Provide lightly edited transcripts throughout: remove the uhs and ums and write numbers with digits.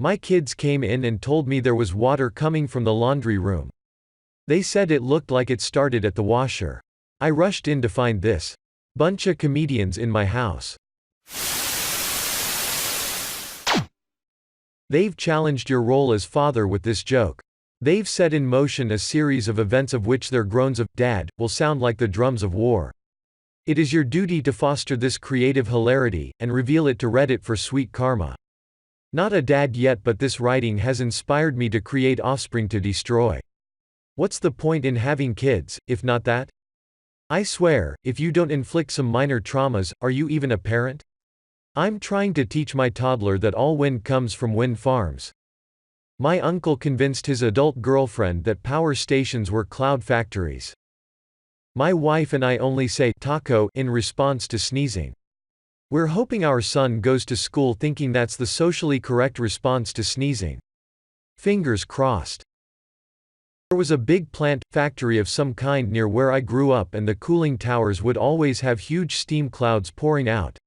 My kids came in and told me there was water coming from the laundry room. They said it looked like it started at the washer. I rushed in to find this bunch of comedians in my house. They've challenged your role as father with this joke. They've set in motion a series of events of which their groans of "Dad" will sound like the drums of war. It is your duty to foster this creative hilarity, and reveal it to Reddit for sweet karma. Not a dad yet, but this writing has inspired me to create offspring to destroy. What's the point in having kids, if not that? I swear, if you don't inflict some minor traumas, are you even a parent? I'm trying to teach my toddler that all wind comes from wind farms. My uncle convinced his adult girlfriend that power stations were cloud factories. My wife and I only say taco in response to sneezing. We're hoping our son goes to school thinking that's the socially correct response to sneezing. Fingers crossed. There was a big plant factory of some kind near where I grew up, and the cooling towers would always have huge steam clouds pouring out.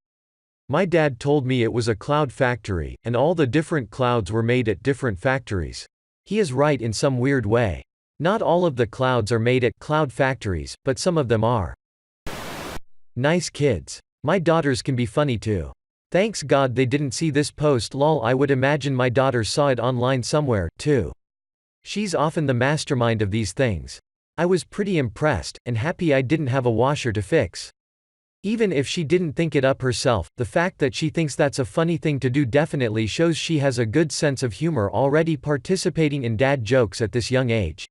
My dad told me it was a cloud factory, and all the different clouds were made at different factories. He is right in some weird way. Not all of the clouds are made at cloud factories, but some of them are. Nice kids. My daughters can be funny too. Thanks God they didn't see this post, lol. I would imagine my daughter saw it online somewhere, too. She's often the mastermind of these things. I was pretty impressed, and happy I didn't have a washer to fix. Even if she didn't think it up herself, the fact that she thinks that's a funny thing to do definitely shows she has a good sense of humor, already participating in dad jokes at this young age.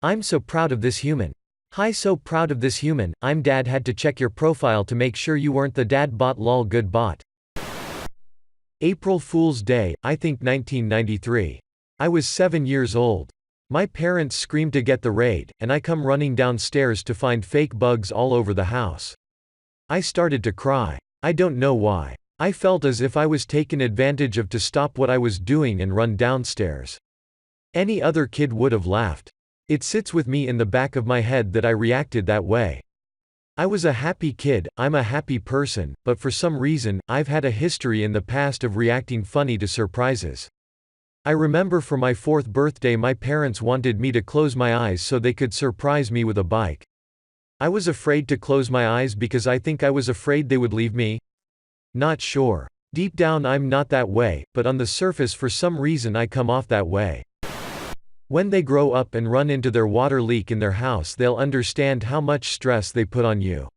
I'm so proud of this human. Hi, so proud of this human. I'm dad. Had to check your profile to make sure you weren't the dad bot, lol. Good bot. April Fool's Day, I think 1993. I was 7 years old. My parents screamed to get the raid, and I come running downstairs to find fake bugs all over the house. I started to cry. I don't know why. I felt as if I was taken advantage of to stop what I was doing and run downstairs. Any other kid would have laughed. It sits with me in the back of my head that I reacted that way. I was a happy kid, I'm a happy person, but for some reason, I've had a history in the past of reacting funny to surprises. I remember for my 4th birthday my parents wanted me to close my eyes so they could surprise me with a bike. I was afraid to close my eyes because I think I was afraid they would leave me. Not sure. Deep down I'm not that way, but on the surface for some reason I come off that way. When they grow up and run into their water leak in their house, they'll understand how much stress they put on you.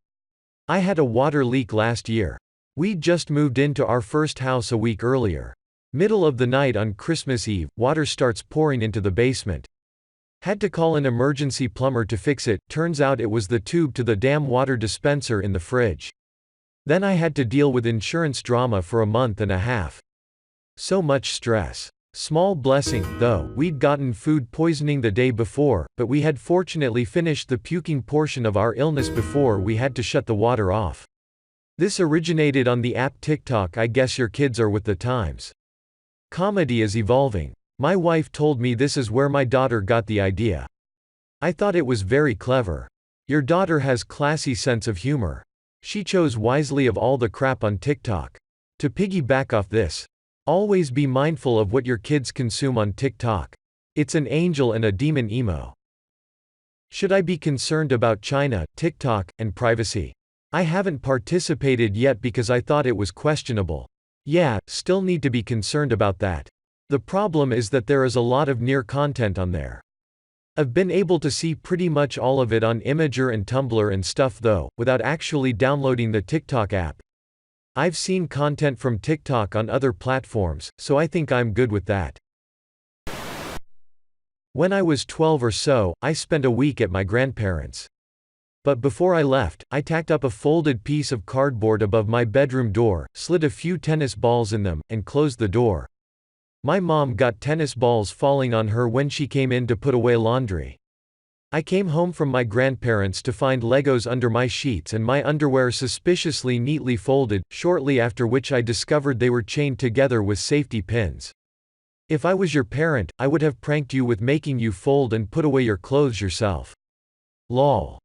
I had a water leak last year. We'd just moved into our first house a week earlier. Middle of the night on Christmas Eve, water starts pouring into the basement. Had to call an emergency plumber to fix it. Turns out it was the tube to the damn water dispenser in the fridge. Then I had to deal with insurance drama for a month and a half. So much stress. Small blessing, though, we'd gotten food poisoning the day before, but we had fortunately finished the puking portion of our illness before we had to shut the water off. This originated on the app TikTok. I guess your kids are with the times. Comedy is evolving. My wife told me this is where my daughter got the idea. I thought it was very clever. Your daughter has classy sense of humor. She chose wisely of all the crap on TikTok. To piggyback off this, always be mindful of what your kids consume on TikTok. It's an angel and a demon emo. Should I be concerned about China, TikTok, and privacy? I haven't participated yet because I thought it was questionable. Yeah, still need to be concerned about that. The problem is that there is a lot of near content on there. I've been able to see pretty much all of it on Imgur and Tumblr and stuff though, without actually downloading the TikTok app. I've seen content from TikTok on other platforms, so I think I'm good with that. When I was 12 or so, I spent a week at my grandparents'. But before I left, I tacked up a folded piece of cardboard above my bedroom door, slid a few tennis balls in them, and closed the door. My mom got tennis balls falling on her when she came in to put away laundry. I came home from my grandparents to find Legos under my sheets and my underwear suspiciously neatly folded, shortly after which I discovered they were chained together with safety pins. If I was your parent, I would have pranked you with making you fold and put away your clothes yourself. Lol.